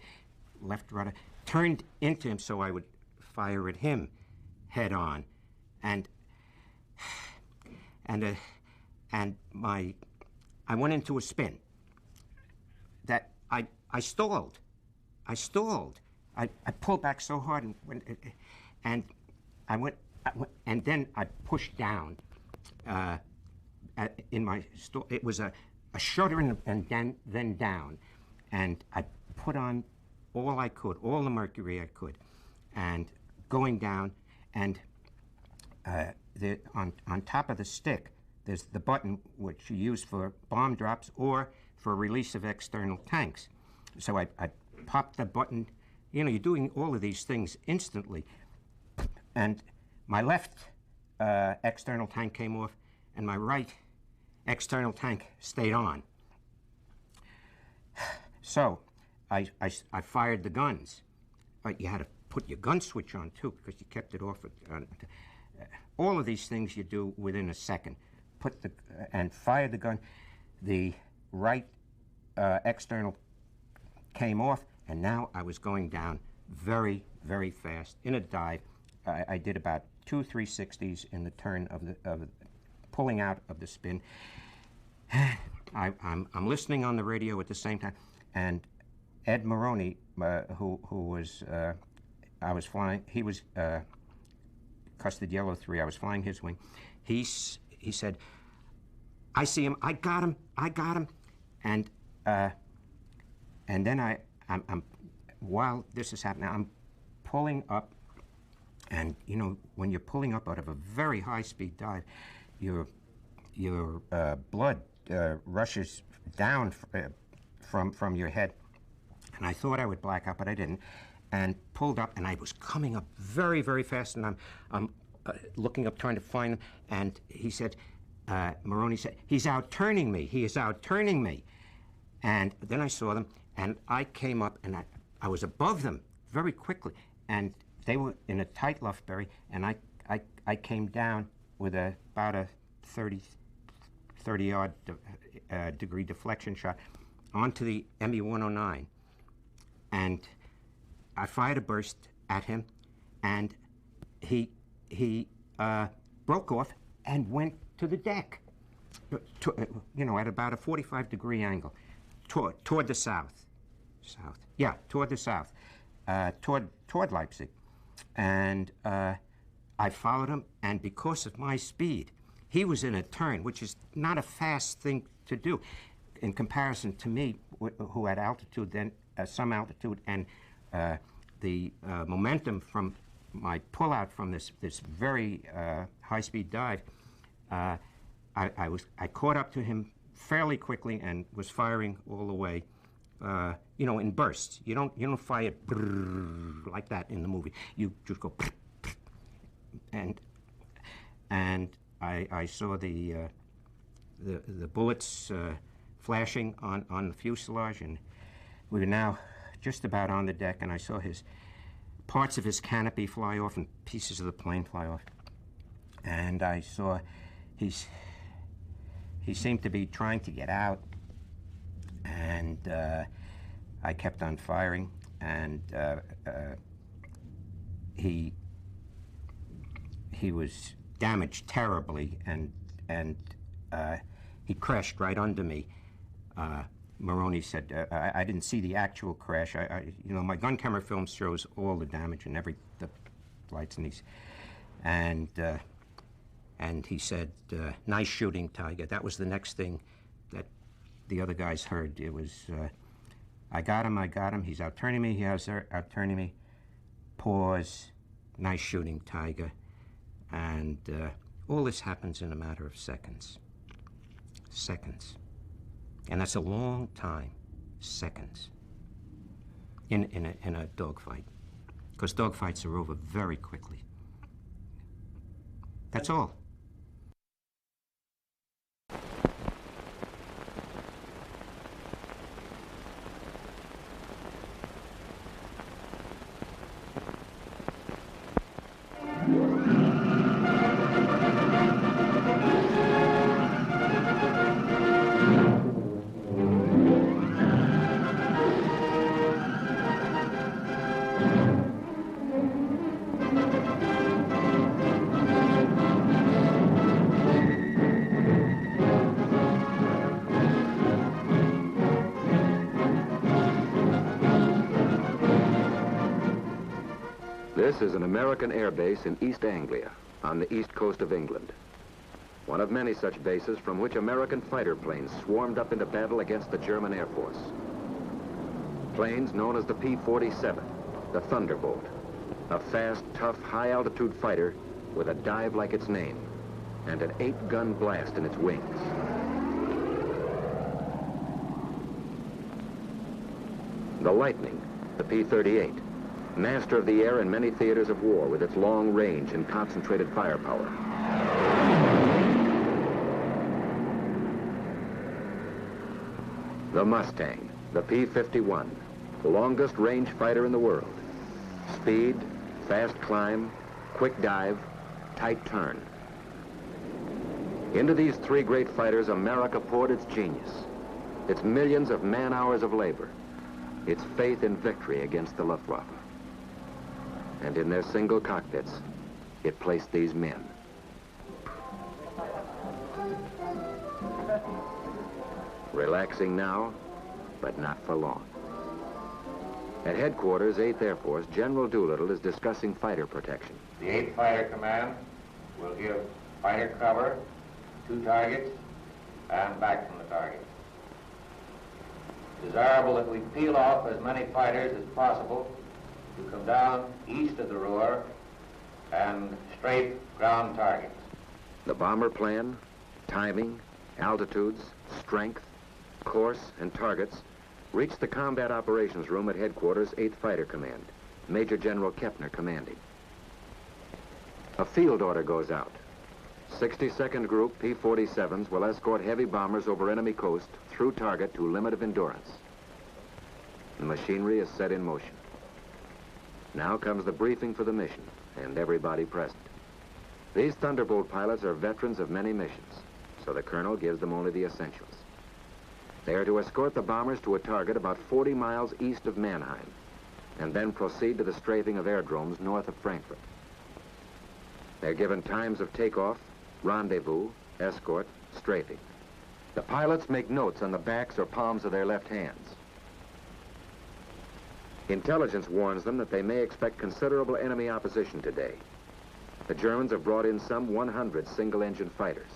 left rudder, turned into him so I would fire at him head on, and I went into a spin. That I stalled. I pulled back so hard and I went, and then I pushed down in my stall. It was a shudder and then down, and I put on all I could, all the mercury I could, and going down, and on top of the stick, there's the button which you use for bomb drops or for release of external tanks. So I popped the button. You're doing all of these things instantly. And my left external tank came off, and my right external tank stayed on. So I fired the guns. You had to put your gun switch on, too, because you kept it off. All of these things you do within a second. And fired the gun. The right external came off, and now I was going down very, very fast in a dive. I did about 2 360s in the turn of pulling out of the spin. I'm listening on the radio at the same time, and Ed Maroney, who was I was flying, he was custard yellow 3. I was flying his wing. He said, "I see him. I got him. And then I'm while this is happening, I'm pulling up, and when you're pulling up out of a very high-speed dive, your blood rushes down from your head, and I thought I would black out, but I didn't, and pulled up, and I was coming up very, very fast, and I'm looking up, trying to find him, and he said, Maroney said, "He's out-turning me. He is out-turning me." And then I saw them, and I came up, and I was above them very quickly, and they were in a tight luff berry, and I came down with about a 30-odd degree deflection shot onto the ME-109, and I fired a burst at him, and he broke off and went to the deck, at about a 45-degree angle, toward the south. Toward the south, toward Leipzig. And I followed him, and because of my speed, he was in a turn, which is not a fast thing to do in comparison to me, who had altitude then, some altitude, and the momentum from my pullout from this very high-speed dive. I caught up to him fairly quickly and was firing all the way, in bursts. You don't fire like that in the movie. You just go, and I saw the bullets flashing on the fuselage, and we were now just about on the deck, and I saw parts of his canopy fly off and pieces of the plane fly off, and I saw he seemed to be trying to get out, and I kept on firing, and he was damaged terribly, and he crashed right under me. Maroney said, I didn't see the actual crash. My gun camera film shows all the damage and the flights and these, and he said, "Nice shooting, Tiger." That was the next thing that the other guys heard. It was, I got him, he's out-turning me, out-turning me. Pause, nice shooting, Tiger. And all this happens in a matter of seconds. Seconds. And that's a long time, seconds, in a dogfight, because dogfights are over very quickly. That's all. This is an American air base in East Anglia, on the east coast of England. One of many such bases from which American fighter planes swarmed up into battle against the German Air Force. Planes known as the P-47, the Thunderbolt, a fast, tough, high-altitude fighter with a dive like its name and an 8-gun blast in its wings. The Lightning, the P-38, master of the air in many theaters of war with its long range and concentrated firepower. The Mustang, the P-51, the longest range fighter in the world. Speed, fast climb, quick dive, tight turn. Into these three great fighters, America poured its genius, its millions of man-hours of labor, its faith in victory against the Luftwaffe. And in their single cockpits, it placed these men. Relaxing now, but not for long. At headquarters, 8th Air Force, General Doolittle is discussing fighter protection. The 8th Fighter Command will give fighter cover to targets and back from the target. Desirable that we peel off as many fighters as possible to come down east of the Ruhr and strafe ground targets. The bomber plan, timing, altitudes, strength, course, and targets reached the Combat Operations Room at Headquarters, 8th Fighter Command, Major General Kepner commanding. A field order goes out. 62nd Group P-47s will escort heavy bombers over enemy coast through target to limit of endurance. The machinery is set in motion. Now comes the briefing for the mission, and everybody present. These Thunderbolt pilots are veterans of many missions, so the colonel gives them only the essentials. They are to escort the bombers to a target about 40 miles east of Mannheim, and then proceed to the strafing of aerodromes north of Frankfurt. They're given times of takeoff, rendezvous, escort, strafing. The pilots make notes on the backs or palms of their left hands. Intelligence warns them that they may expect considerable enemy opposition today. The Germans have brought in some 100 single-engine fighters.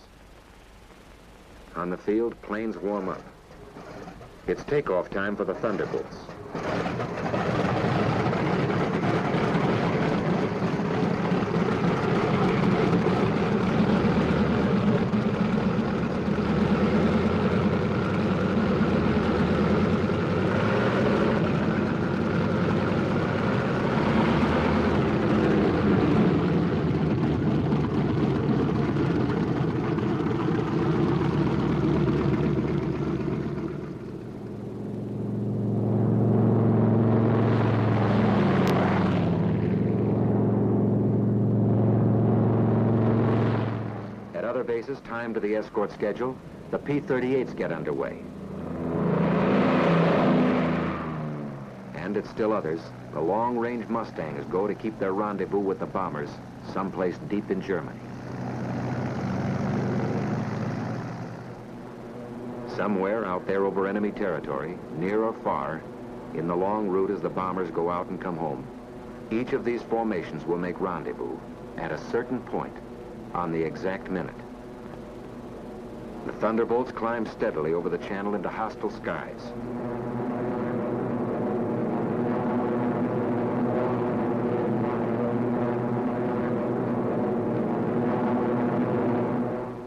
On the field, planes warm up. It's takeoff time for the Thunderbolts. Bases timed to the escort schedule, the P-38s get underway. And at still others, the long-range Mustangs go to keep their rendezvous with the bombers someplace deep in Germany. Somewhere out there over enemy territory, near or far, in the long route as the bombers go out and come home, each of these formations will make rendezvous at a certain point on the exact minute. The Thunderbolts climb steadily over the channel into hostile skies.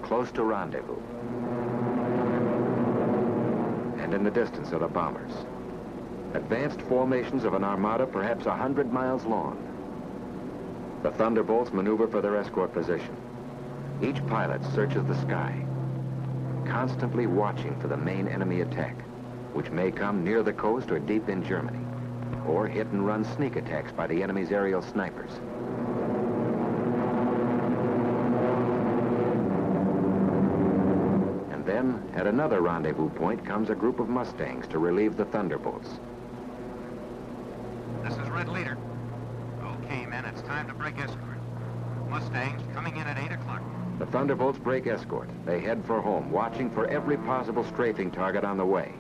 Close to rendezvous. And in the distance are the bombers. Advanced formations of an armada perhaps 100 miles long. The Thunderbolts maneuver for their escort position. Each pilot searches the sky, constantly watching for the main enemy attack, which may come near the coast or deep in Germany, or hit-and-run sneak attacks by the enemy's aerial snipers. And then, at another rendezvous point, comes a group of Mustangs to relieve the Thunderbolts. This is Red Leader. Okay, men, it's time to break escort. Mustangs coming in at 8 o'clock. The Thunderbolts break escort. They head for home, watching for every possible strafing target on the way.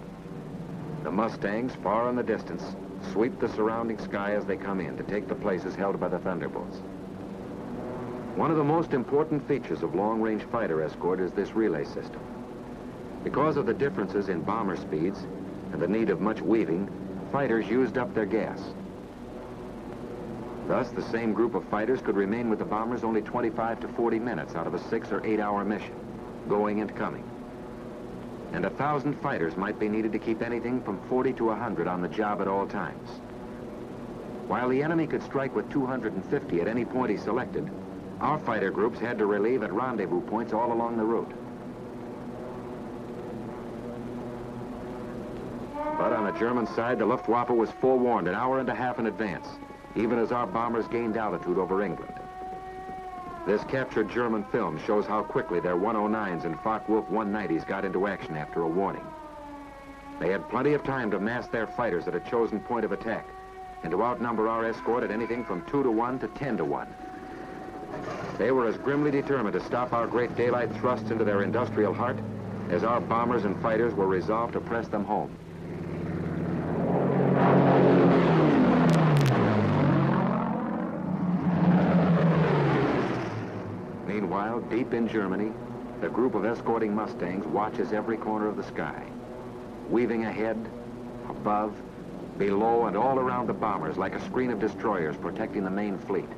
The Mustangs, far in the distance, sweep the surrounding sky as they come in to take the places held by the Thunderbolts. One of the most important features of long-range fighter escort is this relay system. Because of the differences in bomber speeds and the need of much weaving, fighters used up their gas. Thus, the same group of fighters could remain with the bombers only 25 to 40 minutes out of a 6 or 8 hour mission, going and coming. And 1,000 fighters might be needed to keep anything from 40 to 100 on the job at all times. While the enemy could strike with 250 at any point he selected, our fighter groups had to relieve at rendezvous points all along the route. But on the German side, the Luftwaffe was forewarned an hour and a half in advance, even as our bombers gained altitude over England. This captured German film shows how quickly their 109s and Focke-Wulf 190s got into action after a warning. They had plenty of time to mass their fighters at a chosen point of attack and to outnumber our escort at anything from 2 to 1 to 10 to 1. They were as grimly determined to stop our great daylight thrusts into their industrial heart as our bombers and fighters were resolved to press them home. Meanwhile, deep in Germany, the group of escorting Mustangs watches every corner of the sky, weaving ahead, above, below, and all around the bombers like a screen of destroyers protecting the main fleet.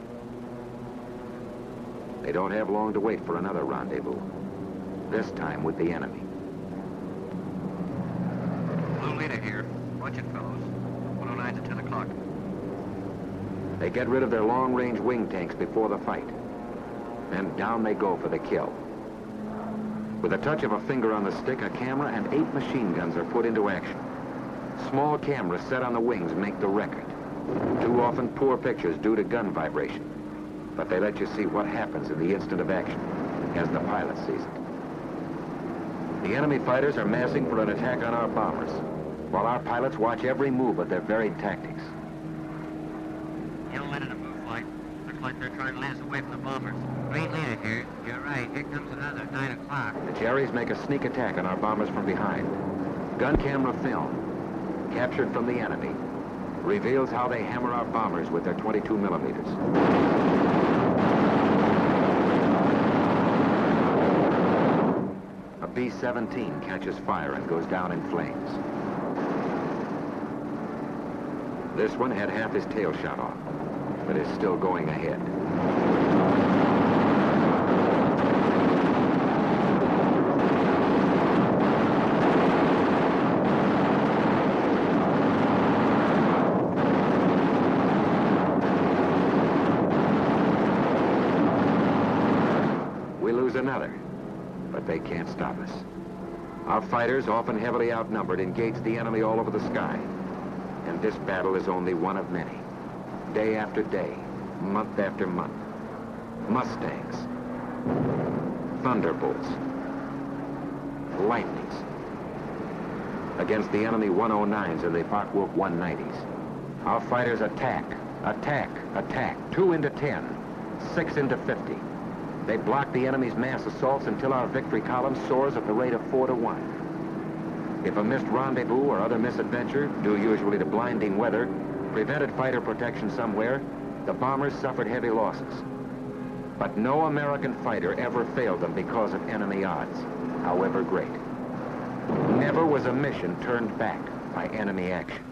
They don't have long to wait for another rendezvous, this time with the enemy. Blue Leader here. Watch it, fellows. 109 to 10 o'clock. They get rid of their long-range wing tanks before the fight. And down they go for the kill. With a touch of a finger on the stick, a camera and 8 machine guns are put into action. Small cameras set on the wings make the record. Too often poor pictures due to gun vibration. But they let you see what happens in the instant of action, as the pilot sees it. The enemy fighters are massing for an attack on our bombers, while our pilots watch every move of their varied tactics. Hill in a move flight. Looks like they're trying to land us away from the bombers. Green Leader here. You're right. Here comes another, 9 o'clock. The Jerrys make a sneak attack on our bombers from behind. Gun camera film, captured from the enemy, reveals how they hammer our bombers with their 22 millimeters. A B-17 catches fire and goes down in flames. This one had half his tail shot off, but is still going ahead. We lose another, but they can't stop us. Our fighters, often heavily outnumbered, engage the enemy all over the sky. And this battle is only one of many. Day after day, month after month. Mustangs, Thunderbolts, Lightnings, against the enemy 109s and the Focke-Wulf 190s. Our fighters attack, attack, attack, 2 into 10, 6 into 50. They block the enemy's mass assaults until our victory column soars at the rate of 4 to 1. If a missed rendezvous or other misadventure, due usually to blinding weather, prevented fighter protection somewhere, the bombers suffered heavy losses. But no American fighter ever failed them because of enemy odds, however great. Never was a mission turned back by enemy action.